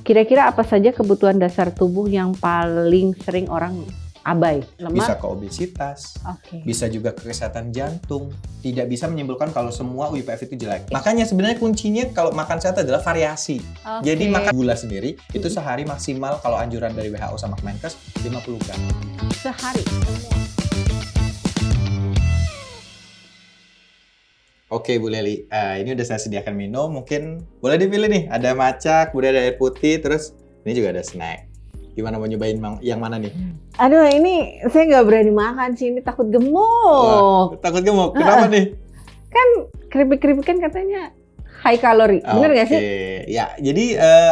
Kira-kira apa saja kebutuhan dasar tubuh yang paling sering orang abai? Lemak? Bisa ke obesitas, Oke. bisa juga ke kesehatan jantung. Tidak bisa menyimpulkan kalau semua UIPF itu jelek. Makanya sebenarnya kuncinya kalau makan sehat adalah variasi. Oke. Jadi makan gula sendiri itu sehari maksimal kalau anjuran dari WHO sama Kemenkes 50 gram. Sehari. Oke Bu Leli, ini udah saya sediakan minum. Mungkin boleh dipilih nih, ada matcha, kemudian ada air putih, terus ini juga ada snack. Gimana mau nyobain yang mana nih? Aduh, ini saya nggak berani makan sih, ini takut gemuk. Wah, takut gemuk, kenapa nih? Kan keripik-keripik kan katanya high kalori, bener nggak sih? Ya, jadi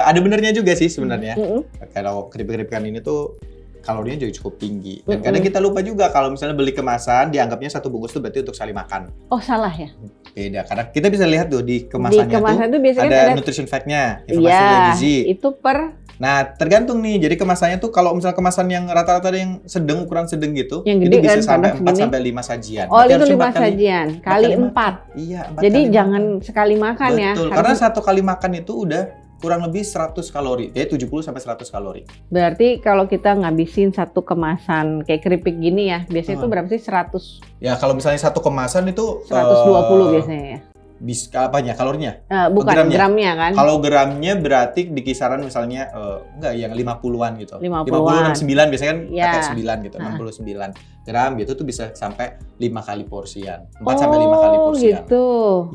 ada benernya juga sih sebenarnya. Mm-mm. Kalau keripik-keripikan ini tuh kalorinya juga cukup tinggi. Dan kadang kita lupa juga kalau misalnya beli kemasan, dianggapnya satu bungkus tuh berarti untuk sekali makan. Oh, salah ya? Beda, karena kita bisa lihat tuh di kemasannya Di kemasan tuh biasanya ada nutrition fact-nya, informasi iya, gizi. itu per Nah, tergantung nih. Jadi kemasannya tuh kalau misalnya kemasan yang rata-rata yang sedang, ukuran sedang gitu, yang itu gede bisa kan, sampai panas 4 segini. sampai 5 sajian. Oh, Berarti itu harusnya 5 empat kali- sajian, empat kali kali 4. Iya, 4 Jadi kali jangan makan. sekali makan ya. Betul, karena satu kali makan itu udah kurang lebih 100 kalori. Ya 70 sampai 100 kalori. Berarti kalau kita ngabisin satu kemasan kayak keripik gini ya, biasanya itu berapa sih? 100, Ya, kalau misalnya satu kemasan itu 120 biasanya ya? Bisa apanya? Kalorinya? Bukan, gramnya? gramnya kan? Kalau gramnya berarti di kisaran misalnya enggak yang 50-an gitu. 50-an. 69 biasanya kan Ya. pakai 9 gitu. 69 gram gitu tuh bisa sampai 5 kali porsian. 4 sampai 5 kali Oh porsian. gitu.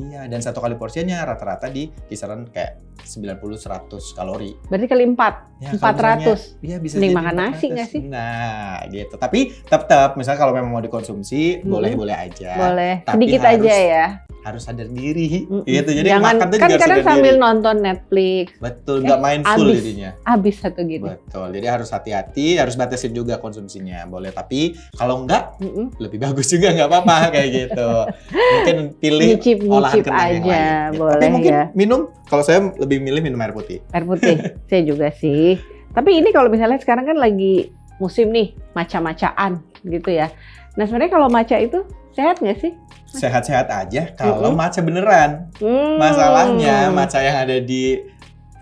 Iya, dan satu kali porsiannya rata-rata di kisaran kayak 90-100 kalori. Berarti kali 4, Ya, kalau 400. Iya, bisa Mending jadi makan nasi 400. nggak sih? Nah, gitu. Tapi tetap misalnya kalau memang mau dikonsumsi, boleh-boleh aja. Boleh, Tapi sedikit aja ya. Harus sadar diri. Mm-mm. Gitu. Jadi Jangan, makan tuh kan juga harus kadang sadar sambil diri. nonton Netflix, Betul, nggak mindful abis. jadinya. habis satu gitu. Betul, jadi harus hati-hati, harus batasin juga konsumsinya. Boleh, tapi kalau enggak, Mm-mm. lebih bagus juga nggak apa-apa kayak gitu. Mungkin pilih olahan Nyicip kentang yang aja, lain. boleh Tapi mungkin ya. minum, kalau saya lebih milih minum air putih. Air putih, saya juga sih. Tapi ini kalau misalnya sekarang kan lagi musim nih, matcha-matchaan gitu ya. Nah sebenarnya kalau matcha itu sehat nggak sih? Sehat-sehat aja kalau matcha beneran. Masalahnya matcha yang ada di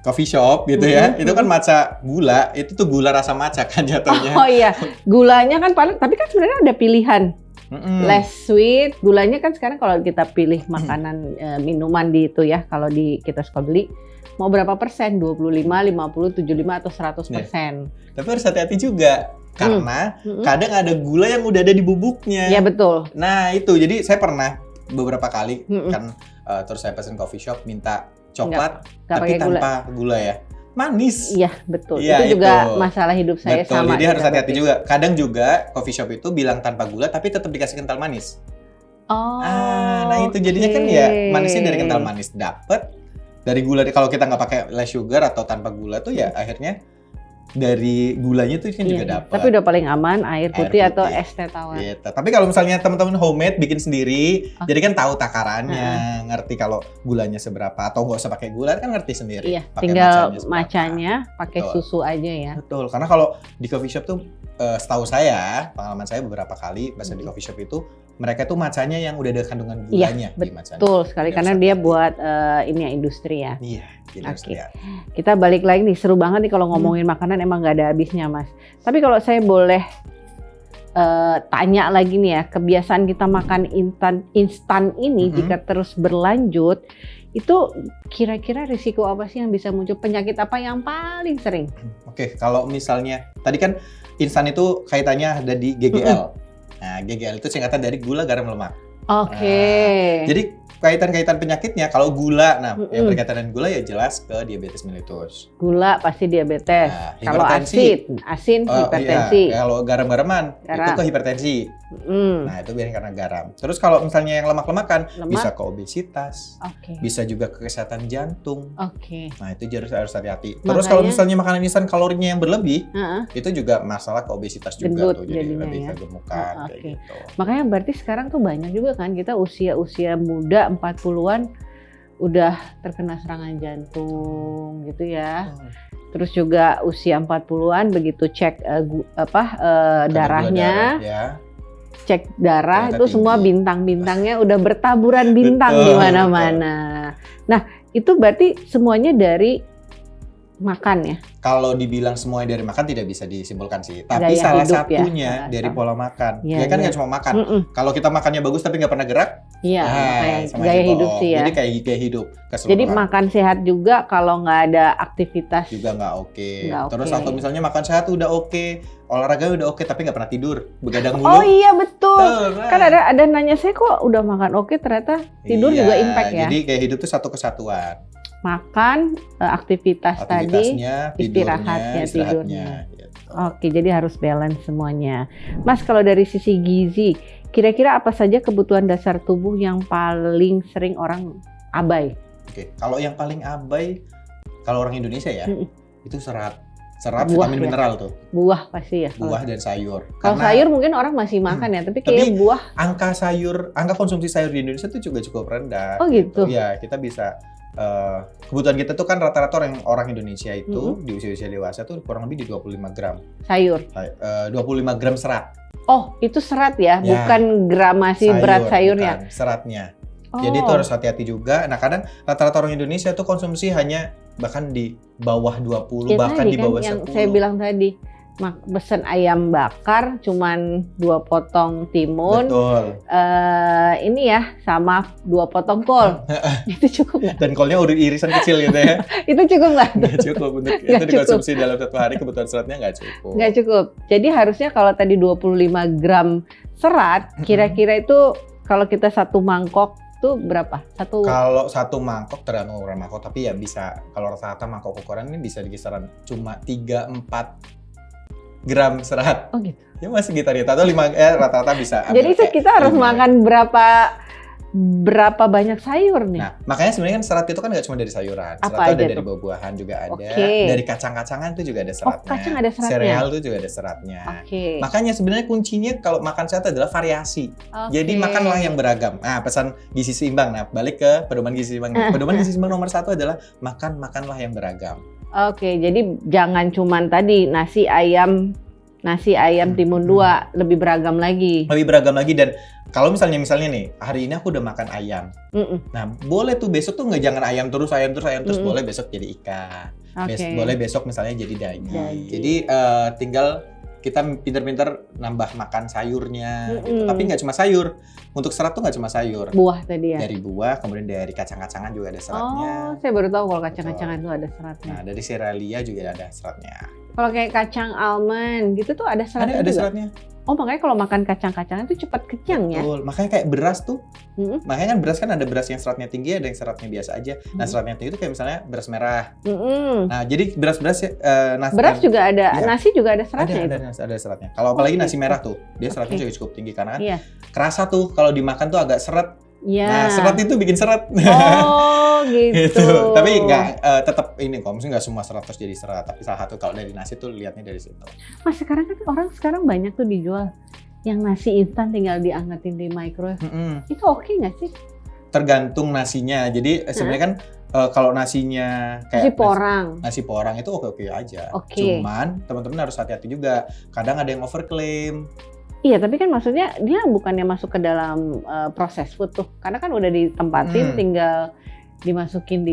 coffee shop gitu ya, itu kan matcha gula, itu tuh gula rasa matcha kan jatuhnya. Oh iya, gulanya kan paling, tapi kan sebenarnya ada pilihan. Less sweet, gulanya kan sekarang kalau kita pilih makanan minuman di itu ya, kalau di kita suka beli, mau berapa persen? 25, 50, 75 atau 100%. Tapi harus hati-hati juga, karena kadang ada gula yang udah ada di bubuknya. Iya betul. Nah itu, jadi saya pernah beberapa kali kan terus saya pesen coffee shop minta coklat Nggak tapi pakai tanpa gula ya, manis. Iya betul. Iya, itu juga itu. masalah hidup saya Betul, sama. jadi harus hati-hati juga. Kadang juga coffee shop itu bilang tanpa gula tapi tetap dikasih kental manis. Oh. Nah itu jadinya kan ya manisnya dari kental manis dapet, dari gula kalau kita nggak pakai less sugar atau tanpa gula tuh ya akhirnya dari gulanya tuh kan juga dapat. Tapi udah paling aman air putih atau es teh tawar. Gitu. Tapi kalau misalnya teman-teman homemade bikin sendiri, jadi kan tahu takarannya, ngerti kalau gulanya seberapa atau nggak usah pakai gula kan ngerti sendiri. Iya, Pakai tinggal seberapa. macanya pakai Betul. susu aja ya. Betul, karena kalau di coffee shop tuh setahu saya, pengalaman saya beberapa kali pas di coffee shop itu mereka tuh macanya yang udah ada kandungan gulanya di macanya. Betul sekali, karena dia buat ini ya industri ya. Iya, jadi harus lihat. Kita balik lagi nih, seru banget nih kalau ngomongin makanan, emang nggak ada habisnya Mas. Tapi kalau saya boleh tanya lagi nih ya, kebiasaan kita makan instan ini jika terus berlanjut, itu kira-kira risiko apa sih yang bisa muncul? Penyakit apa yang paling sering? Oke, kalau misalnya tadi kan instan itu kaitannya ada di GGL. Nah, GGL itu singkatan dari gula, garam, lemak. Oke. Nah, jadi kaitan-kaitan penyakitnya kalau gula, nah yang berkaitan dengan gula ya jelas ke diabetes mellitus. Gula pasti diabetes. Nah, kalau hipertensi. asin hipertensi. Iya. Kalau garam-garaman itu ke hipertensi. Nah itu biasanya karena garam. Terus kalau misalnya yang lemak-lemakan bisa ke obesitas, bisa juga ke kesehatan jantung. Nah itu harus hati-hati. Terus kalau misalnya makanan instan kalorinya yang berlebih, itu juga masalah ke obesitas juga tuh, jadi lebih kegemukan kayak gitu. Makanya berarti sekarang tuh banyak juga kan kita usia muda 40-an udah terkena serangan jantung gitu ya. Terus juga usia 40-an begitu cek darahnya, cek darah itu semua bintang-bintangnya udah bertaburan bintang di mana-mana. Nah, itu berarti semuanya dari Makan ya? Kalau dibilang semuanya dari makan tidak bisa disimpulkan sih. Tapi gaya salah satunya ya, dari pola makan. Ya kan nggak cuma makan. Kalau kita makannya bagus tapi nggak pernah gerak, gaya hidup sih ya. Jadi kayak gaya hidup. Jadi makan sehat juga kalau nggak ada aktivitas juga nggak oke. Terus atau misalnya makan sehat udah oke, olahraga udah oke tapi nggak pernah tidur, begadang mulu. Oh iya betul. Kan ada nanya saya kok udah makan oke ternyata tidur juga impact ya. Jadi gaya hidup itu satu kesatuan. Makan, aktivitasnya, istirahatnya. Gitu. Oke, jadi harus balance semuanya. Mas, kalau dari sisi gizi, kira-kira apa saja kebutuhan dasar tubuh yang paling sering orang abai? Oke, kalau yang paling abai, kalau orang Indonesia ya, itu serat, buah, vitamin mineral tuh. Buah pasti ya. Buah dan sayur. Kalau sayur mungkin orang masih makan ya, tapi kayak buah. Angka konsumsi sayur di Indonesia tuh juga cukup rendah. Oh gitu. Ya, kita bisa. Kebutuhan kita tuh kan rata-rata orang Indonesia itu di usia dewasa tuh kurang lebih di 25 gram sayur, 25 gram serat. Oh itu serat ya, bukan gramasi berat sayurnya. Bukan, seratnya. Jadi itu harus hati-hati juga. Nah kadang rata-rata orang Indonesia tuh konsumsi hanya bahkan di bawah 20, bahkan di bawah 10. Yang saya bilang tadi, pesen ayam bakar cuman 2 potong timun. Betul. Ini ya sama 2 potong kol. Itu cukup nggak? Dan kolnya udah irisan kecil gitu ya. Itu cukup nggak? Nggak cukup. Itu dikonsumsi dalam 1 hari, kebutuhan seratnya nggak cukup. Nggak cukup. Jadi harusnya kalau tadi 25 gram serat, kira-kira itu kalau kita 1 mangkok tuh berapa? Kalau 1 mangkok tergantung ukuran mangkok, tapi ya bisa kalau rata-rata mangkok ukuran ini bisa di kisaran cuma 3-4 gram serat. Oh gitu. Ya masih sekitar itu atau 5 rata-rata bisa. Jadi kita harus makan berapa banyak sayur nih? Nah, makanya sebenarnya kan serat itu kan nggak cuma dari sayuran. Serat itu ada dari buah-buahan juga ada. Dari kacang-kacangan itu juga ada seratnya. Oh, kacang ada seratnya. Sereal itu juga ada seratnya. Makanya sebenarnya kuncinya kalau makan sehat adalah variasi. Jadi makanlah yang beragam. Nah, pesan gizi seimbang. Nah, balik ke pedoman gizi seimbang. Pedoman gizi seimbang nomor 1 adalah makanlah yang beragam. Oke, jadi jangan cuman tadi nasi ayam timun 2, lebih beragam lagi. Lebih beragam lagi, dan kalau misalnya nih, hari ini aku udah makan ayam. Nah, boleh tuh besok tuh jangan ayam terus, boleh besok jadi ikan. Boleh besok misalnya jadi daging. Jadi tinggal kita pinter-pinter nambah makan sayurnya gitu. Tapi nggak cuma sayur. Untuk serat tuh nggak cuma sayur. Buah tadi ya? Dari buah, kemudian dari kacang-kacangan juga ada seratnya. Oh, saya baru tahu kalau kacang-kacangan itu ada seratnya. Nah, dari serealia juga ada seratnya. Kalau kayak kacang almond gitu tuh ada seratnya ada juga? Seratnya. Oh, makanya kalau makan kacang-kacangan itu cepat kenyang ya? Betul, makanya kayak beras tuh. Makanya kan beras kan ada beras yang seratnya tinggi, ada yang seratnya biasa aja. Nah, seratnya tinggi itu kayak misalnya beras merah. Nah, jadi beras-beras beras juga ada, nasi juga ada seratnya. Ada seratnya. Kalau apalagi nasi merah tuh, dia seratnya juga cukup tinggi karena kan kerasa tuh kalau dimakan tuh agak seret. Nah, serat itu bikin seret. Oh, gitu. Tapi nggak tetap ini kok, maksudnya nggak semua serat terus jadi serat. Tapi salah satu kalau dari nasi tuh lihatnya dari situ. Mas, sekarang kan orang banyak tuh dijual yang nasi instan tinggal diangkatin di microwave. Itu oke nggak sih? Tergantung nasinya. Jadi sebenarnya kan kalau nasinya kayak nasi porang itu oke-oke aja. Cuman teman-teman harus hati-hati juga. Kadang ada yang overclaim. Iya, tapi kan maksudnya dia bukannya masuk ke dalam proses food tuh. Karena kan udah ditempatin, tinggal dimasukin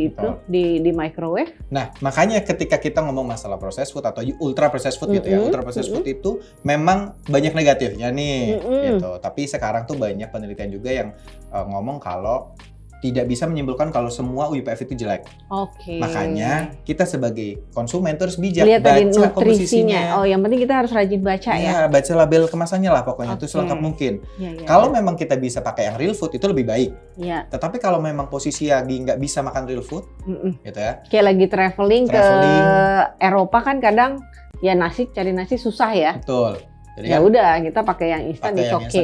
di microwave. Nah, makanya ketika kita ngomong masalah processed food atau ultra processed food gitu ya. Ultra processed food itu memang banyak negatifnya nih gitu. Tapi sekarang tuh banyak penelitian juga yang ngomong kalau tidak bisa menyimpulkan kalau semua UPF itu jelek. Makanya kita sebagai konsumen terus bijak baca komposisinya. Oh, yang penting kita harus rajin baca ya. Baca label kemasannya lah pokoknya itu selengkap mungkin. Kalau memang kita bisa pakai yang real food itu lebih baik. Tetapi kalau memang posisi lagi nggak bisa makan real food, gitu ya. Kayak lagi traveling ke Eropa kan kadang ya cari nasi susah ya. Betul. Jadi ya udah kita pakai yang instan is oke.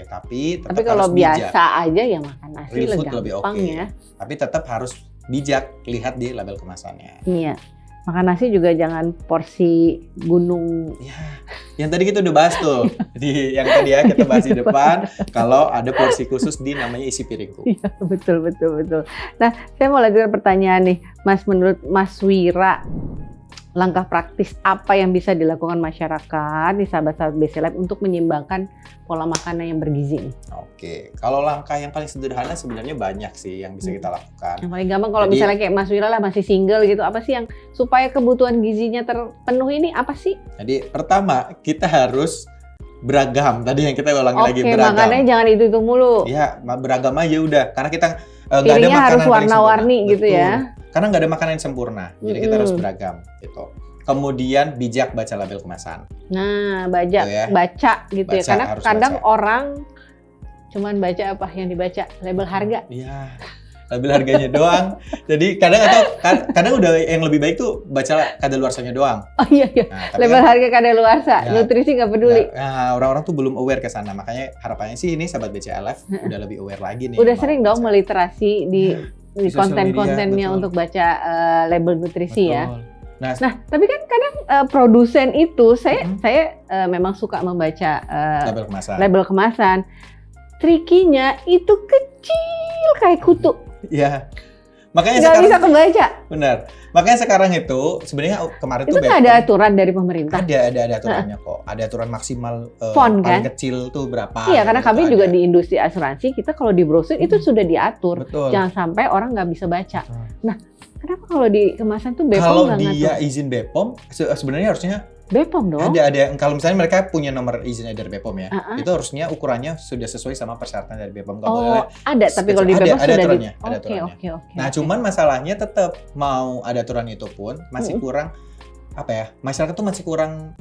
Tapi kalau biasa aja ya makan nasi lebih gampang ya. Tapi tetap harus bijak lihat di label kemasannya. Iya. Makan nasi juga jangan porsi gunung. Ya, yang tadi kita udah bahas tuh. Jadi yang tadi ya kita bahas di depan kalau ada porsi khusus di namanya isi piringku. Iya, betul. Nah, saya mau lanjutkan pertanyaan nih. Mas, menurut Mas Wira, langkah praktis apa yang bisa dilakukan masyarakat di sahabat-sahabat BC Life untuk menyeimbangkan pola makanan yang bergizi? Oke, kalau langkah yang paling sederhana sebenarnya banyak sih yang bisa kita lakukan. Yang paling gampang kalau misalnya kayak Mas Wira lah masih single gitu, apa sih yang supaya kebutuhan gizinya terpenuhi ini apa sih? Jadi pertama kita harus beragam. Tadi yang kita ulangi lagi beragam. Oke, makannya jangan itu mulu. Iya, beragam aja udah. Karena kita nggak ada makanan harus warna-warni gitu ya. Karena nggak ada makanan yang sempurna, jadi kita harus beragam gitu. Kemudian bijak baca label kemasan. Nah, baca gitu ya. Karena kadang orang cuman baca apa yang dibaca label harga. Iya, label harganya doang. Jadi kadang udah yang lebih baik tuh baca kadaluarsanya doang. Oh iya. Nah, label harga kadaluarsa, nutrisi nggak peduli. Nah, orang-orang tuh belum aware ke sana. Makanya harapannya sih ini sahabat BCLF udah lebih aware lagi nih. Udah sering dong meliterasi di konten-kontennya untuk baca label nutrisi. Betul. Ya. Nah, tapi kan kadang produsen itu saya memang suka membaca label kemasan. Trikinya itu kecil kayak kutu. Iya. Makanya nggak bisa kebaca. Benar. Makanya sekarang itu sebenarnya kemarin itu kan ada aturan dari pemerintah. Ada aturannya kok. Ada aturan maksimal font paling kan? kecil tuh berapa. Iya, karena kami juga di industri asuransi, kita kalau di brosur itu sudah diatur. Betul. Jangan sampai orang nggak bisa baca. Nah, kenapa kalau di kemasan tuh BPOM kalau nggak ngatur? dia izin BPOM, sebenarnya harusnya BPOM dong. Ada. Kalau misalnya mereka punya nomor izin dari BPOM ya, itu harusnya ukurannya sudah sesuai sama persyaratan dari BPOM. Ada. Tapi kalau di BPOM sudah aturannya. Oke. Nah, cuman masalahnya tetap mau ada aturan itu pun masih kurang masyarakat tuh masih kurang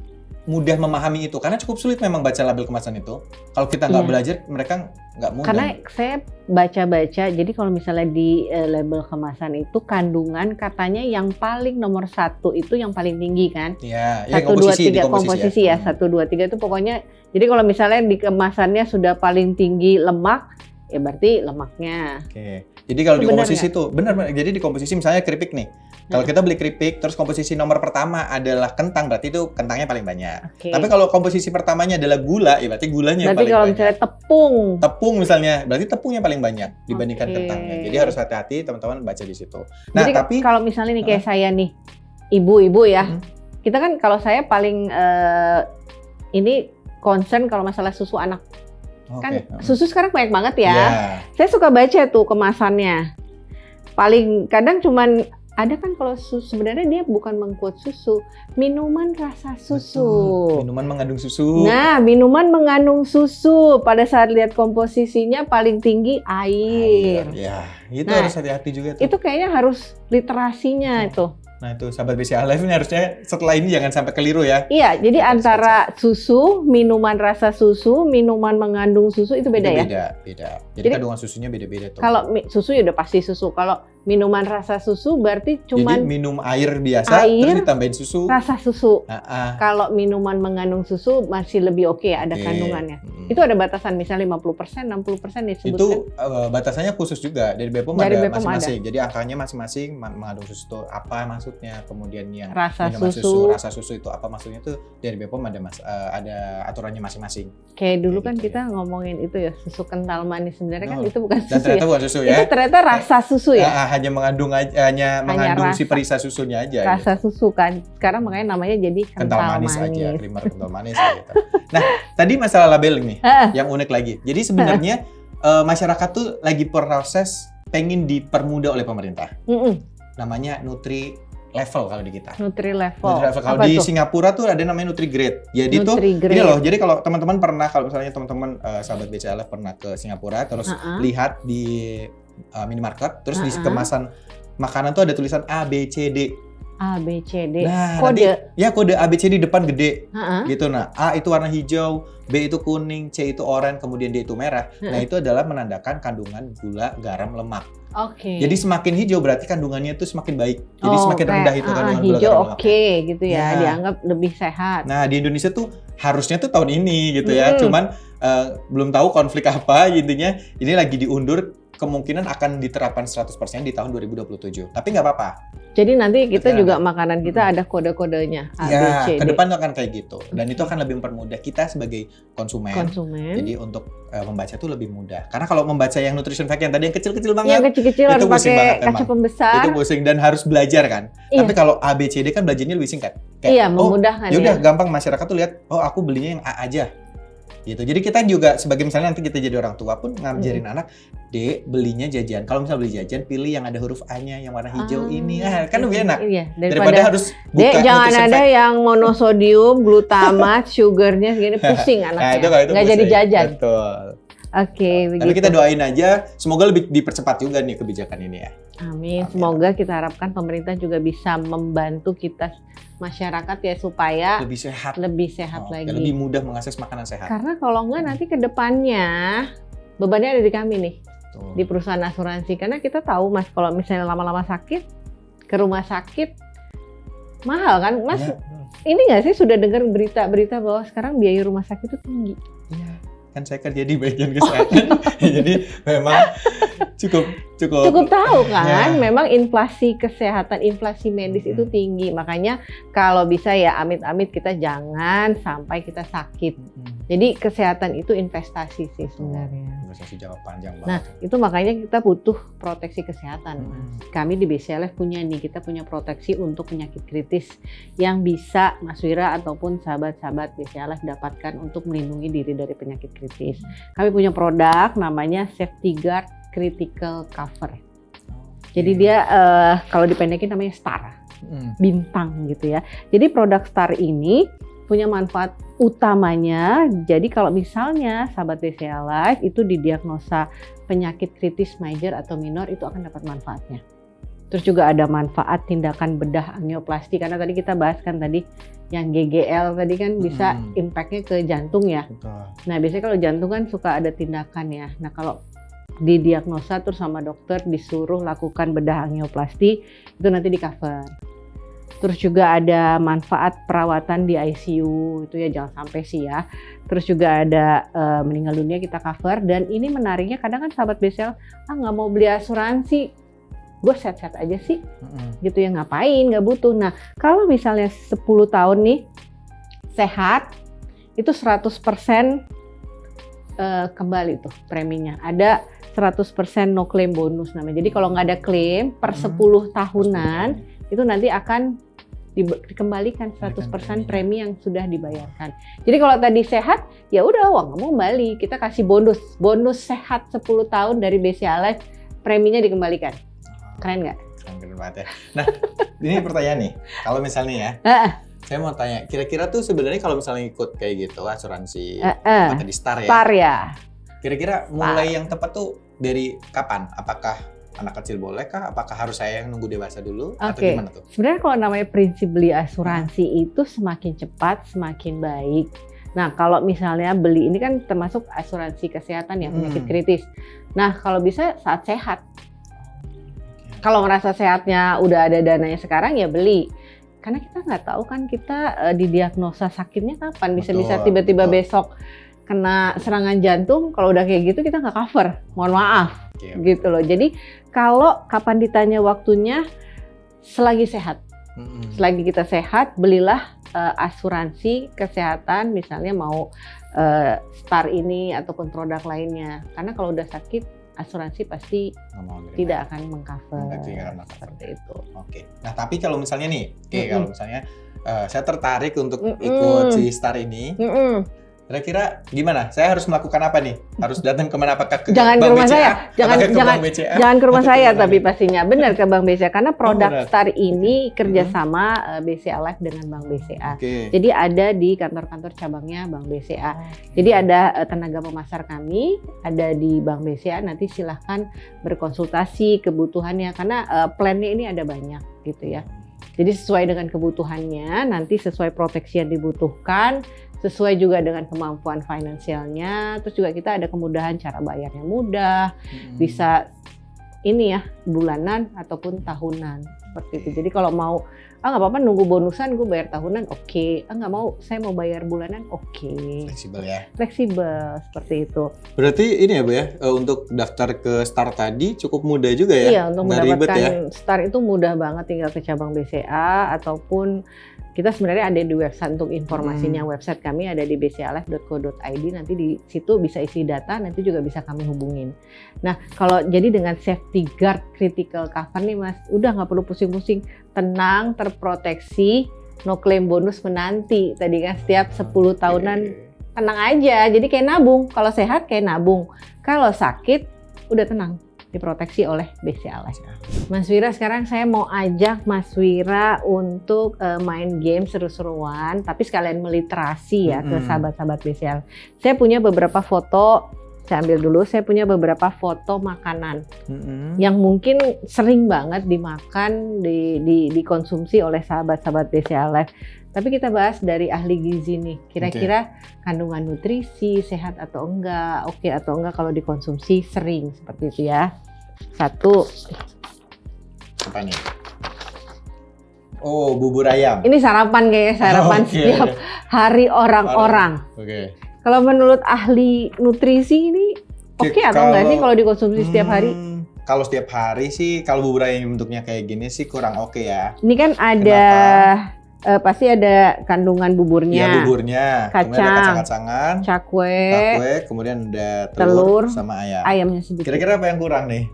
mudah memahami itu karena cukup sulit memang baca label kemasan itu. Kalau kita nggak belajar, mereka nggak mudah. Karena saya baca-baca, jadi kalau misalnya di label kemasan itu kandungan katanya yang paling nomor 1 itu yang paling tinggi kan? Iya, 1, 2, 3 komposisi ya. 1, 2, 3 itu pokoknya. Jadi kalau misalnya di kemasannya sudah paling tinggi lemak, ya berarti lemaknya. Oke. Jadi kalau di komposisi itu benar. Jadi di komposisi misalnya keripik nih. Kalau kita beli keripik, terus komposisi nomor pertama adalah kentang, berarti itu kentangnya paling banyak. Tapi kalau komposisi pertamanya adalah gula, ya berarti gulanya yang paling banyak. Berarti kalau misalnya tepung misalnya, berarti tepungnya paling banyak dibandingkan kentangnya. Jadi harus hati-hati teman-teman baca di situ. Nah, jadi tapi kalau misalnya nih kayak saya nih, ibu-ibu ya, kita kan kalau saya paling ini concern kalau masalah susu anak. Kan susu sekarang banyak banget ya. Saya suka baca tuh kemasannya. Paling kadang cuman ada kan kalau susu sebenarnya dia bukan mengquote susu, minuman rasa susu. Betul. Minuman mengandung susu. Nah, minuman mengandung susu pada saat lihat komposisinya paling tinggi air. Ya, itu harus hati-hati juga tuh. Itu kayaknya harus literasinya itu. Nah itu sahabat BCA Live ini harusnya setelah ini jangan sampai keliru ya. Iya, jadi antara susu, minuman rasa susu, minuman mengandung susu itu beda ya? Beda. Jadi kandungan susunya beda-beda tuh. Kalau susu ya udah pasti susu. Kalau minuman rasa susu berarti cuman jadi minum air biasa terus ditambahin susu. Rasa susu. Kalau minuman mengandung susu masih lebih oke ada kandungannya. Itu ada batasan misalnya 50%, 60% disebutkan. Itu batasannya khusus juga dari BPOM ada masing-masing. Jadi angkanya masing-masing mengandung susu itu apa maksudnya, kemudian yang rasa susu itu apa maksudnya tuh dari BPOM ada aturannya masing-masing. Kayak dulu kan kita ngomongin itu ya susu kental manis sebenarnya kan itu bukan susu. Dan ternyata bukan susu ya. Itu ternyata rasa susu ya. Hanya mengandung si perisa susunya aja. Rasa susu kan. Sekarang makanya namanya jadi kental manis aja, creamer kental manis gitu. Nah, tadi masalah label nih yang unik lagi. Jadi sebenarnya masyarakat tuh lagi proses pengen dipermudah oleh pemerintah. Namanya Nutri Level kalau di kita. Nutri Level. Kalau di Singapura tuh ada namanya Nutri Grade. Jadi tuh ini loh. Jadi kalau teman-teman pernah, kalau misalnya teman-teman sahabat BCLF pernah ke Singapura terus lihat di minimarket, terus di kemasan makanan tuh ada tulisan A, B, C, D. A, B, C, D. Nah, kode A, B, C, D depan gede. Gitu. Nah, A itu warna hijau, B itu kuning, C itu oranye, kemudian D itu merah. Nah, itu adalah menandakan kandungan gula, garam, lemak. Jadi semakin hijau berarti kandungannya itu semakin baik. Jadi semakin rendah itu kandungan gula, garam, lemak. Hijau gitu ya, dianggap lebih sehat. Nah, di Indonesia tuh harusnya tuh tahun ini gitu ya. Cuman belum tahu konflik apa intinya. Ini lagi diundur kemungkinan akan diterapkan 100% di tahun 2027. Tapi nggak apa-apa. Jadi nanti kita juga makanan kita ada kode-kodenya A, B, C, D. Ke depan tuh akan kayak gitu. Dan itu akan lebih mempermudah kita sebagai konsumen. Jadi untuk membaca tuh lebih mudah. Karena kalau membaca yang nutrition fact yang tadi yang kecil-kecil banget, yang kecil-kecil harus pakai kaca pembesar. Itu pusing dan harus belajar kan. Tapi kalau A, B, C, D kan belajarnya lebih singkat. Kayak, memudahkan ya. Udah gampang, masyarakat tuh lihat, oh aku belinya yang A aja. Gitu. Jadi kita juga sebagai misalnya nanti kita jadi orang tua pun ngajarin anak, Dek, belinya jajan. Kalau misalnya beli jajan, pilih yang ada huruf A-nya yang warna hijau ini. Kan lebih enak. Iya. Daripada harus buka Dek, jangan ada yang monosodium, glutamat, sugarnya segini pusing anaknya. Nggak jadi jajan. Betul. Oke, begitu. Tapi kita doain aja, semoga lebih dipercepat juga nih kebijakan ini ya. Amin. Semoga kita harapkan pemerintah juga bisa membantu kita masyarakat ya supaya lebih sehat lagi. Lebih mudah mengakses makanan sehat. Karena kalau enggak nanti ke depannya bebannya ada di kami nih. Betul. Di perusahaan asuransi. Karena kita tahu Mas, kalau misalnya lama-lama sakit ke rumah sakit mahal kan Mas. Ini nggak sih sudah dengar berita-berita bahwa sekarang biaya rumah sakit itu tinggi? Iya. Kan saya kerja di bagian kesehatan, jadi memang cukup tahu kan, memang inflasi kesehatan, inflasi medis itu tinggi, makanya kalau bisa ya amit-amit kita jangan sampai kita sakit. Jadi kesehatan itu investasi sih sebenarnya. Investasi jangka panjang banget. Nah itu makanya kita butuh proteksi kesehatan. Kami di BCLF kita punya proteksi untuk penyakit kritis yang bisa Mas Wira ataupun sahabat-sahabat BCLF dapatkan untuk melindungi diri dari penyakit kritis. Kami punya produk namanya Safety Guard Critical Cover. Jadi dia kalau dipendekin namanya STAR, bintang gitu ya. Jadi produk STAR ini punya manfaat utamanya. Jadi kalau misalnya sahabat BCA Life itu didiagnosa penyakit kritis major atau minor, itu akan dapat manfaatnya. Terus juga ada manfaat tindakan bedah angioplasti, karena tadi kita bahas kan tadi yang GGL tadi kan bisa impactnya ke jantung ya. Nah biasanya kalau jantung kan suka ada tindakan ya. Nah kalau didiagnosa terus sama dokter disuruh lakukan bedah angioplasti, itu nanti di cover. Terus juga ada manfaat perawatan di ICU, itu ya jangan sampai sih ya. Terus juga ada meninggal dunia kita cover. Dan ini menariknya kadang kan sahabat BCL, nggak mau beli asuransi, gue sehat-sehat aja sih, gitu ya, ngapain, nggak butuh. Nah kalau misalnya 10 tahun nih sehat, itu 100% kembali tuh preminya. Ada 100% no claim bonus namanya. Jadi kalau nggak ada klaim per 10 tahunan, itu nanti akan dikembalikan 100% premi yang sudah dibayarkan. Jadi kalau tadi sehat, ya udah uang kamu kembali. Kita kasih bonus sehat 10 tahun dari BCA Life, preminya dikembalikan. Keren nggak? Keren banget ya. Nah, ini pertanyaan nih. Kalau misalnya ya, saya mau tanya, kira-kira tuh sebenarnya kalau misalnya ikut kayak gitu asuransi tadi STAR ya. STAR ya. Kira-kira mulai yang tepat tuh dari kapan? Apakah anak kecil boleh kah? Apakah harus saya yang nunggu dewasa dulu? Atau gimana tuh? Sebenarnya kalau namanya prinsip beli asuransi itu semakin cepat semakin baik. Nah kalau misalnya beli ini kan termasuk asuransi kesehatan ya, penyakit kritis. Nah kalau bisa saat sehat. Kalau ngerasa sehatnya udah ada dananya sekarang ya beli. Karena kita nggak tahu kan kita didiagnosa sakitnya kapan. Bisa-bisa tiba-tiba besok kena serangan jantung, kalau udah kayak gitu kita nggak cover, mohon maaf, gitu loh. Jadi kalau kapan ditanya waktunya, selagi sehat, selagi kita sehat, belilah asuransi kesehatan, misalnya mau STAR ini ataupun produk lainnya. Karena kalau udah sakit, asuransi pasti tidak akan mengcover. Seperti itu. Oke. Nah tapi kalau misalnya nih, kalau misalnya saya tertarik untuk ikut si STAR ini. Kira-kira gimana? Saya harus melakukan apa nih? Harus datang kemana? Apakah ke Jangan Bank ke rumah BCA? saya. Jangan ke rumah saya, tapi BCA? pastinya benar ke Bank BCA karena produk STAR ini kerjasama BCA Life dengan Bank BCA. Jadi ada di kantor-kantor cabangnya Bank BCA. Jadi ada tenaga pemasar kami ada di Bank BCA. Nanti silahkan berkonsultasi kebutuhannya karena plannya ini ada banyak gitu ya. Jadi sesuai dengan kebutuhannya, nanti sesuai proteksi yang dibutuhkan, sesuai juga dengan kemampuan finansialnya. Terus juga kita ada kemudahan cara bayarnya mudah, bisa ini ya, bulanan ataupun tahunan seperti itu. Jadi kalau mau nggak apa-apa nunggu bonusan, gue bayar tahunan, oke. Nggak mau, saya mau bayar bulanan, oke. Fleksibel ya. Fleksibel seperti itu. Berarti ini ya Bu ya, untuk daftar ke STAR tadi cukup mudah juga ya? Iya, untuk mendapatkan STAR itu mudah banget, tinggal ke cabang BCA ataupun kita sebenarnya ada di website untuk informasinya. Website kami ada di bcalife.co.id, nanti di situ bisa isi data, nanti juga bisa kami hubungin. Nah, kalau jadi dengan safety guard critical cover nih Mas, udah nggak perlu pusing-pusing, tenang, terproteksi, no claim bonus menanti. Tadi kan setiap 10 tahunan tenang aja, jadi kayak nabung. Kalau sehat kayak nabung, kalau sakit udah tenang, diproteksi oleh BCA Life. Mas Wira, sekarang saya mau ajak Mas Wira untuk main game seru-seruan, tapi sekalian meliterasi ya ke sahabat-sahabat BCA. Saya punya beberapa foto, saya ambil dulu, saya punya beberapa foto makanan yang mungkin sering banget dimakan, dikonsumsi oleh sahabat-sahabat BCA Life. Tapi kita bahas dari ahli gizi nih, kira-kira kandungan nutrisi, sehat atau enggak, oke atau enggak kalau dikonsumsi sering, seperti itu ya. Satu. Apa nih? Oh, bubur ayam. Ini sarapan kayaknya, sarapan setiap hari orang-orang. Kalau menurut ahli nutrisi ini oke atau enggak sih kalau dikonsumsi setiap hari? Kalau setiap hari sih, kalau bubur ayam bentuknya kayak gini sih kurang oke ya. Ini kan ada... pasti ada kandungan buburnya. Iya, buburnya. Kacang, kemudian ada kacang-kacangan, cakwe, kemudian ada telur sama ayam. Ayamnya sedikit. Kira-kira apa yang kurang nih?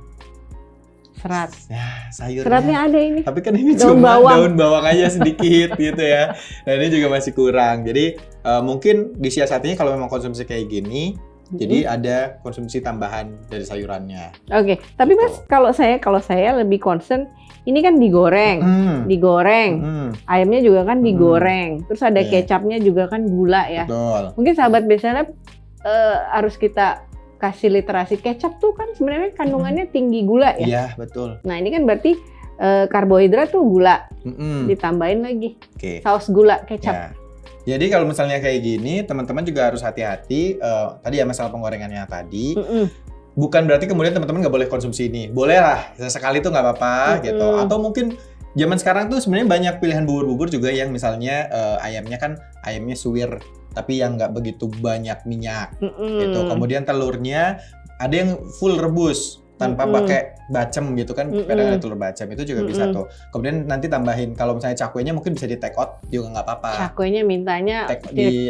Serat. Ya, sayurnya. Seratnya ada ini. Tapi kan ini cuma daun bawang aja sedikit gitu ya. Nah, ini juga masih kurang. Jadi mungkin disiasatinya kalau memang konsumsi kayak gini, jadi ada konsumsi tambahan dari sayurannya. Oke, tapi Mas, kalau saya lebih concern ini kan digoreng, ayamnya juga kan digoreng, terus ada kecapnya juga kan gula ya. Betul. Mungkin sahabat biasanya harus kita kasih literasi, kecap tuh kan sebenarnya kandungannya tinggi gula ya. Iya, betul. Nah ini kan berarti karbohidrat tuh gula, ditambahin lagi saus gula kecap. Ya. Jadi kalau misalnya kayak gini, teman-teman juga harus hati-hati. Tadi ya masalah penggorengannya tadi. Bukan berarti kemudian teman-teman nggak boleh konsumsi ini. Boleh lah, sesekali tuh nggak apa-apa gitu. Atau mungkin zaman sekarang tuh sebenarnya banyak pilihan bubur-bubur juga yang misalnya ayamnya suwir, tapi yang nggak begitu banyak minyak gitu. Kemudian telurnya ada yang full rebus tanpa pakai bacem gitu kan, kadang ada telur bacem itu juga bisa tuh. Kemudian nanti tambahin kalau misalnya cakwenya mungkin bisa di take out juga nggak apa-apa. Cakwenya mintanya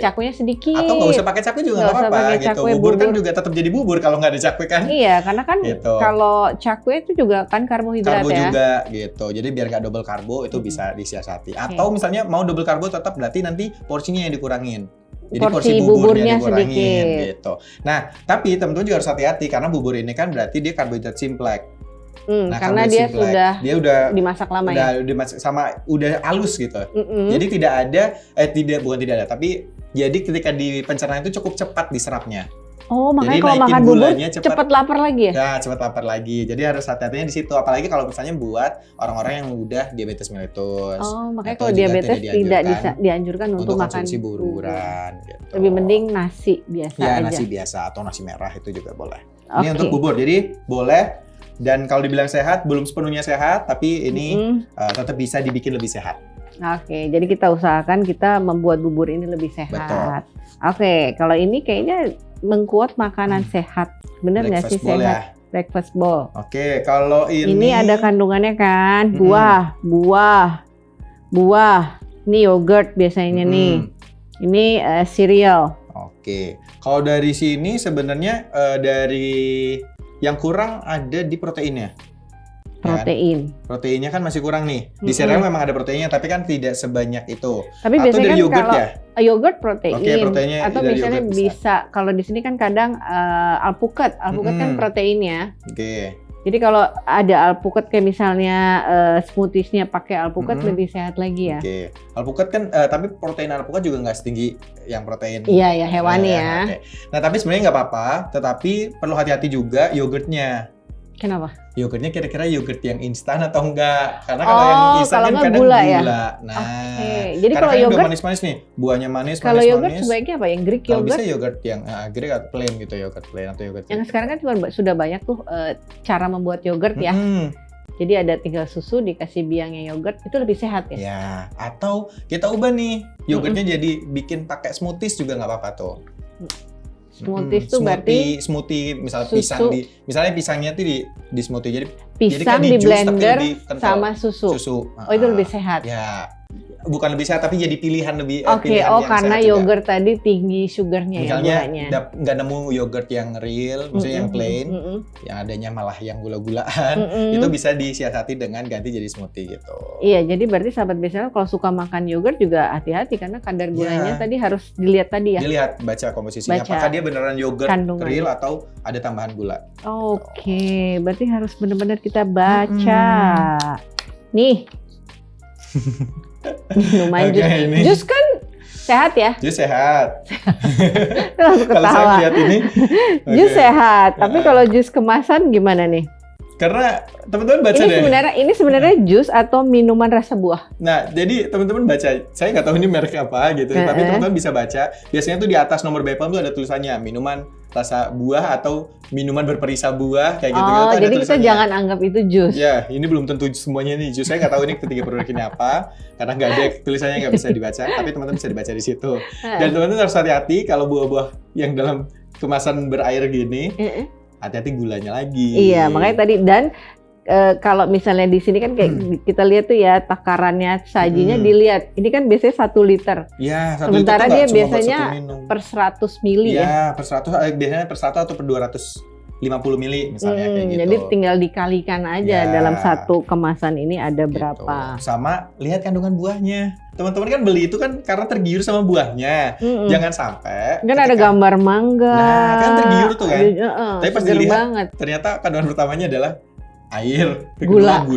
cakwenya sedikit. Atau nggak usah pakai cakwe juga nggak apa-apa gitu. Bubur kan juga tetap jadi bubur kalau nggak ada cakwe kan. Iya, karena kan gitu. Kalau cakwe itu juga kan karbohidrat karbo juga gitu. Jadi biar nggak double karbo itu bisa disiasati. Atau misalnya mau double karbo tetap berarti nanti porsinya yang dikurangin. Jadi porsi buburnya dikurangin gitu. Nah, tapi teman-teman juga harus hati-hati karena bubur ini kan berarti dia karbohidrat simplek. Nah, karena dia sudah dimasak lama dimasak sama udah halus gitu. Jadi tidak ada bukan tidak ada, tapi jadi ketika di pencernaan itu cukup cepat diserapnya. Oh, makanya kalau makan bubur cepat lapar lagi ya? Ya, cepat lapar lagi. Jadi harus hati-hatinya di situ. Apalagi kalau misalnya buat orang-orang yang udah diabetes mellitus. Oh, makanya kalau diabetes tidak dianjurkan untuk makan konsumsi bubur-buburan. Gitu. Lebih mending nasi biasa aja. Ya, nasi biasa atau nasi merah itu juga boleh. Ini untuk bubur. Jadi boleh. Dan kalau dibilang sehat, belum sepenuhnya sehat, tapi ini tetap bisa dibikin lebih sehat. Oke, jadi kita usahakan kita membuat bubur ini lebih sehat. Betul. Oke, kalau ini kayaknya mengkuat makanan sehat. Bener nggak sih sehat? Ya. Breakfast bowl. Oke, kalau ini ada kandungannya kan, buah. Ini yogurt biasanya nih. Ini cereal. Oke, kalau dari sini sebenarnya dari yang kurang ada di proteinnya. Protein. Kan? Proteinnya kan masih kurang nih. Di sereal memang ada proteinnya, tapi kan tidak sebanyak itu. Tapi atau biasanya dari yogurt kalau ya? Yogurt protein. Oke, proteinnya atau misalnya bisa. Kalau di sini kan kadang alpukat kan proteinnya. Oke. Jadi kalau ada alpukat kayak misalnya smoothies-nya pakai alpukat lebih sehat lagi ya. Oke. Alpukat kan tapi protein alpukat juga nggak setinggi yang protein. Iya ya, hewani ya. Okay. Nah, tapi sebenarnya nggak apa-apa, tetapi perlu hati-hati juga yogurtnya. Kenapa? Yogurtnya kira-kira yogurt yang instan atau enggak? Karena kalau yang instan kan kadang gula. Ya? Nah, jadi kalau yogurt udah manis-manis nih, buahnya manis. Kalau yogurt sebaiknya apa? Yang Greek yogurt? Kalau bisa yogurt yang Greek atau plain gitu, yogurt plain atau yogurt. Yang sekarang kan sudah banyak tuh cara membuat yogurt ya. Jadi ada tinggal susu dikasih biangnya yogurt, itu lebih sehat ya? Ya, atau kita ubah nih, yogurtnya jadi bikin pakai smoothies juga nggak apa-apa tuh. Smoothies tuh berarti smoothie misalnya pisangnya tuh di smoothie, jadi pisang di blender sama susu. Oh itu lebih sehat. Ya, bukan lebih sehat tapi jadi pilihan lebih. Oke, karena yogurt tadi tinggi sugarnya ya gulanya. Nggak nemu yogurt yang real, maksudnya yang plain, yang adanya malah yang gula-gulaan, itu bisa disiasati dengan ganti jadi smoothie gitu. Iya, jadi berarti sahabat biasanya kalau suka makan yogurt juga hati-hati karena kadar gulanya tadi harus dilihat tadi ya. Dilihat, baca komposisinya, apakah dia beneran yogurt real atau ada tambahan gula. Oke, berarti harus benar-benar kita baca. Nih. Minuman jus kan sehat ya? Jus sehat. Kalau saya lihat ini, jus sehat. Tapi kalau jus kemasan gimana nih? Karena teman-teman baca ini sebenarnya jus atau minuman rasa buah. Nah, jadi teman-teman baca. Saya nggak tahu ini merek apa gitu, tapi teman-teman bisa baca. Biasanya tuh di atas nomor BPOM tuh ada tulisannya minuman rasa buah atau minuman berperisa buah kayak gitu. Oh, jadi kita jangan anggap itu jus. Ya, ini belum tentu semuanya nih jus. Saya nggak tahu ini ketiga produk ini apa, karena nggak ada tulisannya, nggak bisa dibaca. Tapi teman-teman bisa dibaca di situ. Dan teman-teman harus hati-hati kalau buah-buah yang dalam kemasan berair gini. Hati-hati gulanya lagi. Iya, makanya tadi dan kalau misalnya di sini kan kayak kita lihat tuh ya takarannya sajinya dilihat. Ini kan biasanya 1 liter. Iya, 1 sementara liter dia biasanya per 100 mili ya. Iya, per 100 biasanya per 1 atau per 250 mili misalnya kayak gitu. Jadi tinggal dikalikan aja dalam satu kemasan ini ada berapa. Sama lihat kandungan buahnya. Teman-teman kan beli itu kan karena tergiur sama buahnya. Jangan sampai kan ada gambar mangga. Nah, kan tergiur tuh kan. Tapi pas dilihat ternyata kandungan utamanya adalah air, gula.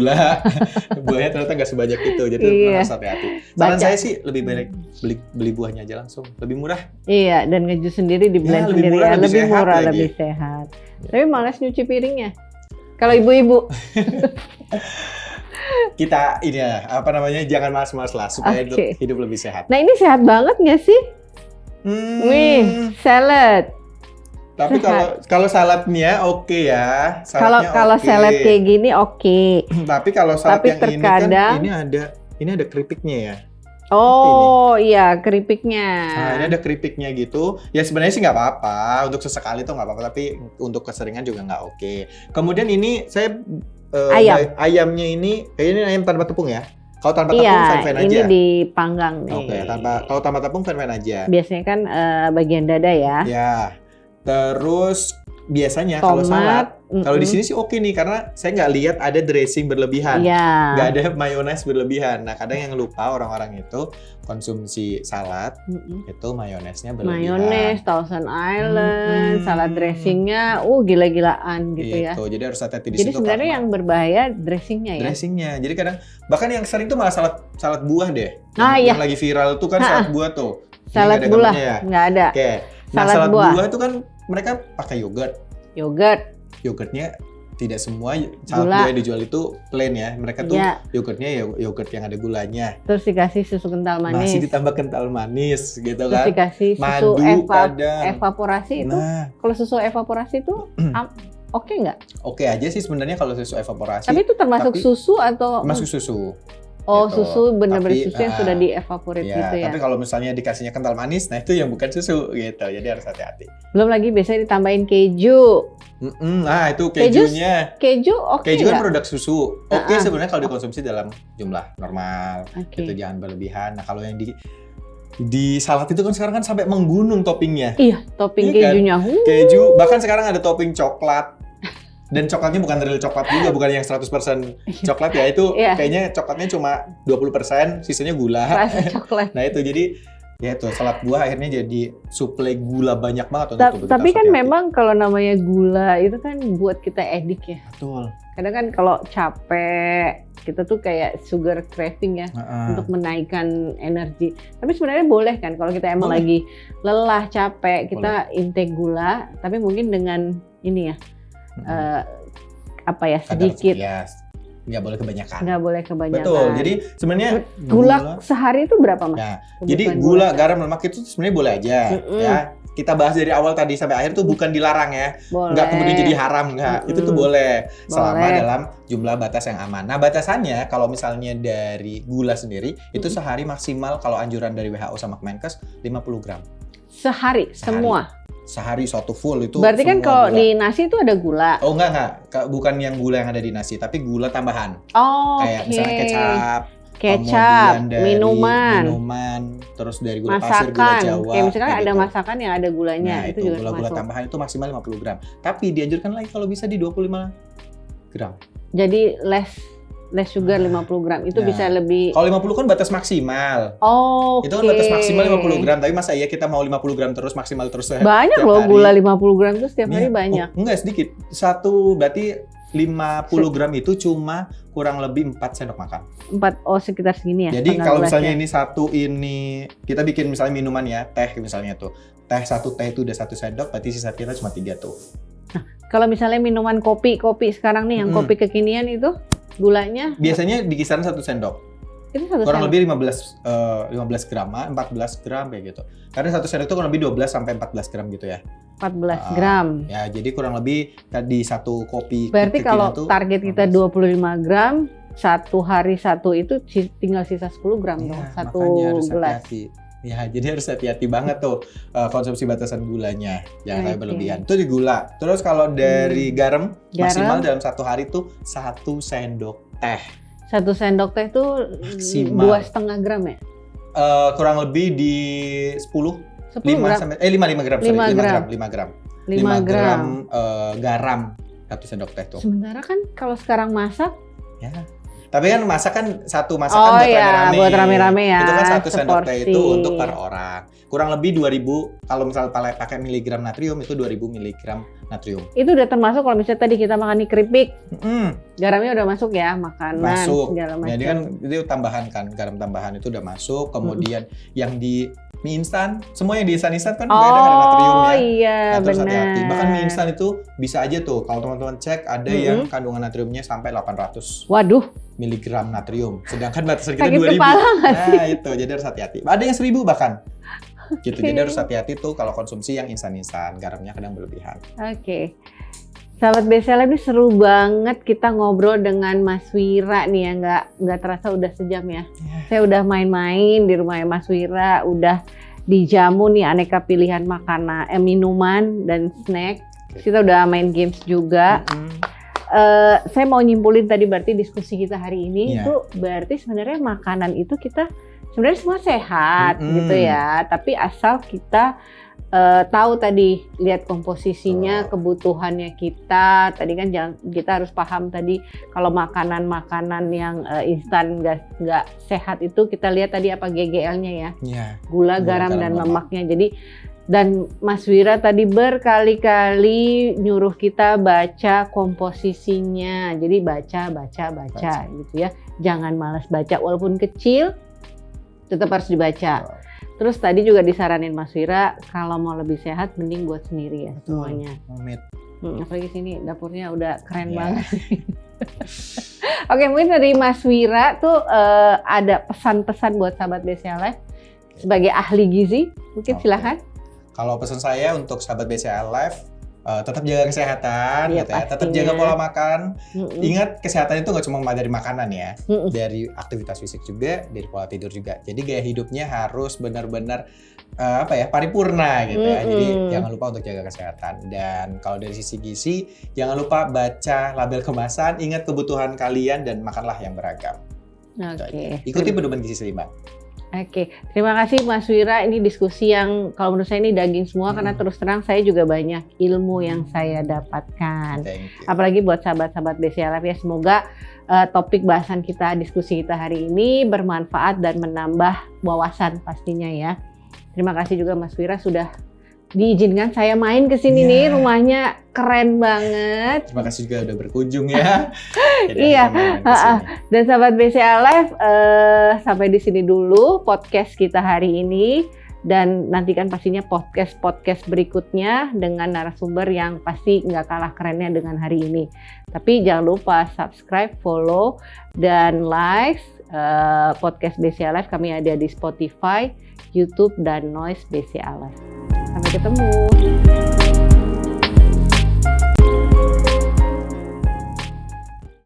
Buahnya ternyata nggak sebanyak itu, jadi harus hati-hati. Saran saya sih lebih baik beli buahnya aja langsung, lebih murah. Iya, dan ngejus sendiri di blend sendiri ya, lebih murah, lebih sehat. Tapi malas nyuci piringnya. Kalau ibu-ibu. Kita ini ya, jangan malas-malas lah supaya hidup lebih sehat. Nah ini sehat banget nggak sih? Nih, salad. Tapi kalau saladnya oke ya. Kalau salad kayak gini oke. Tapi kalau salad yang terkadang, ini kan ini ada keripiknya ya. Oh iya, keripiknya. Nah, ini ada keripiknya gitu. Ya sebenarnya sih nggak apa-apa. Untuk sesekali tuh nggak apa-apa. Tapi untuk keseringan juga nggak oke. Kemudian ini saya ayamnya ini kayaknya ayam tanpa tepung ya. Kalau tanpa tepung fine-fine aja. Ini dipanggang nih. Oke, kalau tanpa tepung fine-fine aja. Biasanya kan bagian dada ya. Ya. Terus biasanya kalau salad, kalau di sini sih oke nih karena saya nggak lihat ada dressing berlebihan, nggak ada mayones berlebihan. Nah kadang yang lupa orang-orang itu konsumsi salad itu mayonesnya berlebihan. Mayones, Thousand Island, salad dressingnya, gila-gilaan gitu ya. Jadi harus hati-hati di situ. Jadi sebenarnya yang berbahaya dressingnya ya. Dressingnya, jadi kadang bahkan yang sering tuh malah salad buah deh. Yang lagi viral tuh kan salad buah tuh. Salad buah nggak ada. Oke. Nah, salad buah itu kan mereka pakai yogurtnya tidak semua salad buah yang dijual itu plain ya. Mereka tuh yogurtnya yogurt yang ada gulanya. Terus dikasih susu kental manis. Masih ditambah kental manis gitu kan. Terus dikasih susu evaporasi itu. Kalau susu evaporasi itu oke nggak? Oke aja sih sebenarnya kalau susu evaporasi. Tapi itu termasuk susu atau? Masuk susu. Gitu. Susu benar-benar susu yang sudah dievaporate gitu ya. Tapi kalau misalnya dikasihnya kental manis, nah itu yang bukan susu gitu. Jadi harus hati-hati. Belum lagi biasanya ditambahin keju. Nah itu kejunya. Keju oke. Keju kan produk susu. Oke sebenarnya kalau dikonsumsi dalam jumlah normal. Itu jangan berlebihan. Nah kalau yang di salad itu kan sekarang kan sampai menggunung toppingnya. Iya, topping kejunya. Keju, bahkan sekarang ada topping coklat. Dan coklatnya bukan real coklat juga, bukan yang 100% coklat ya. Itu kayaknya coklatnya cuma 20%, sisanya gula. Rasa coklat. Nah itu jadi ya itu salad buah akhirnya jadi suplai gula banyak banget untuk tapi kan memang kalau namanya gula itu kan buat kita edik ya. Betul. Kadang kan kalau capek kita tuh kayak sugar craving ya untuk menaikkan energi. Tapi sebenarnya boleh kan kalau kita emang lagi lelah, capek, kita intake gula, tapi mungkin dengan ini ya apa ya, sedikit. Ya, nggak boleh kebanyakan. Nggak boleh kebanyakan. Betul. Jadi sebenarnya gula sehari itu berapa, Mas? Ya, jadi gula, garam, lemak itu sebenarnya boleh aja. Ya, kita bahas dari awal tadi sampai akhir tuh bukan dilarang ya. Boleh. Nggak kemudian jadi haram, nggak. Itu tuh boleh selama dalam jumlah batas yang aman. Nah, batasannya kalau misalnya dari gula sendiri itu sehari maksimal kalau anjuran dari WHO sama Kemenkes 50 gram. Sehari. Semua? Sehari satu full itu. Berarti kan kalau di nasi itu ada gula? Oh enggak. Bukan yang gula yang ada di nasi, tapi gula tambahan. Oh, kayak misalnya kecap, minuman, terus dari gula masakan. Pasir, gula Jawa. Kayak misalkan ada gitu. masakan yang ada gulanya, Nah, itu juga gula tambahan itu maksimal 50 gram. Tapi dianjurkan lagi kalau bisa di 25 gram. Jadi less sugar 50 gram, itu bisa lebih... Kalau 50 kan batas maksimal. Oh, itu kan batas maksimal 50 gram, tapi masa iya kita mau 50 gram terus, maksimal terus? Banyak loh gula 50 gram itu setiap hari banyak. Enggak, sedikit. Berarti 50 gram itu cuma kurang lebih 4 sendok makan. 4, sekitar segini ya? Jadi kalau misalnya ini kita bikin misalnya minuman ya, teh misalnya tuh. Satu teh itu udah 1 sendok, berarti sisa kita cuma 3 tuh. Nah, kalau misalnya minuman kopi sekarang nih, yang kopi kekinian itu gulanya biasanya di kisaran 1 sendok. Itu 1 kurang sendok. lebih 15 gram, 14 gram kayak gitu. Karena 1 sendok itu kurang lebih 12 sampai 14 gram gitu ya. 14 gram. Ya, jadi kurang lebih di satu kopi. Berarti kalau target kita 25 gram, satu hari satu itu tinggal sisa 10 gram dong, satu gelas. Ya, jadi harus hati-hati banget tuh konsumsi batasan gulanya, jangan sampai berlebihan. Itu di gula. Terus kalau dari garam, maksimal dalam satu hari tuh 1 sendok teh. 1 sendok teh itu 2,5 gram ya? Kurang lebih di 5 gram garam 1 sendok teh tuh. Sementara kan kalau sekarang masak, ya. Tapi kan masak kan satu masakan buat rame-rame ya. Itu kan 1 sendok teh itu untuk per orang. Kurang lebih 2000, kalau misalnya pakai miligram natrium itu 2000 miligram natrium. Itu udah termasuk kalau misalnya tadi kita makan di keripik. Garamnya udah masuk ya, makanan masuk. Segala macam. Jadi kan itu tambahan kan, garam tambahan itu udah masuk. Kemudian yang di mie instan, semua yang di instan kan kadang ada natrium ya. Iya, terus hati-hati. Bahkan mie instan itu bisa aja tuh kalau teman-teman cek ada yang kandungan natriumnya sampai 800. Waduh. Miligram natrium. Sedangkan batasan kita 2000. Nah, itu. Jadi harus hati-hati. Ada yang 1000 bahkan. Gitu. Jadi harus hati-hati tuh kalau konsumsi yang instan-instan, garamnya kadang berlebihan. Oke. Sahabat BCL ini seru banget kita ngobrol dengan Mas Wira nih ya, nggak terasa udah sejam ya. Saya udah main-main di rumahnya Mas Wira, udah dijamu nih aneka pilihan makanan, minuman dan snack. Kita udah main games juga. Saya mau nyimpulin tadi berarti diskusi kita hari ini itu berarti sebenarnya makanan itu kita sebenarnya semua sehat gitu ya, tapi asal kita tahu tadi, lihat komposisinya, kebutuhannya kita. Tadi kan kita harus paham tadi kalau makanan-makanan yang instan nggak sehat itu kita lihat tadi apa GGL-nya ya, gula, garam dan lemaknya. Jadi dan Mas Wira tadi berkali-kali nyuruh kita baca komposisinya. Jadi baca gitu ya. Jangan malas baca walaupun kecil, tetap harus dibaca. Terus tadi juga disaranin Mas Wira kalau mau lebih sehat mending buat sendiri ya semuanya. Apalagi sini dapurnya udah keren banget. Oke, mungkin dari Mas Wira tuh ada pesan-pesan buat sahabat BCL Live sebagai ahli gizi. Mungkin silakan. Kalau pesan saya untuk sahabat BCL Live, tetap jaga kesehatan, gitu ya. Tetap jaga pola makan. Ingat kesehatan itu nggak cuma dari makanan ya, dari aktivitas fisik juga, dari pola tidur juga. Jadi gaya hidupnya harus benar-benar paripurna gitu ya. Jadi jangan lupa untuk jaga kesehatan. Dan kalau dari sisi gizi, jangan lupa baca label kemasan, ingat kebutuhan kalian dan makanlah yang beragam. Ikuti pedoman gizi seimbang. Oke, terima kasih Mas Wira. Ini diskusi yang kalau menurut saya ini daging semua karena terus terang saya juga banyak ilmu yang saya dapatkan. Apalagi buat sahabat-sahabat BCL Live ya, semoga topik bahasan kita, diskusi kita hari ini bermanfaat dan menambah wawasan pastinya ya. Terima kasih juga Mas Wira sudah diizinkan saya main ke sini nih, rumahnya keren banget. Terima kasih juga udah berkunjung ya. Iya. Dan sahabat BCL Live, sampai di sini dulu podcast kita hari ini. Dan nantikan pastinya podcast berikutnya dengan narasumber yang pasti nggak kalah kerennya dengan hari ini. Tapi jangan lupa subscribe, follow, dan like podcast BCA Live. Kami ada di Spotify, YouTube, dan Noise BCA Live. Sampai ketemu.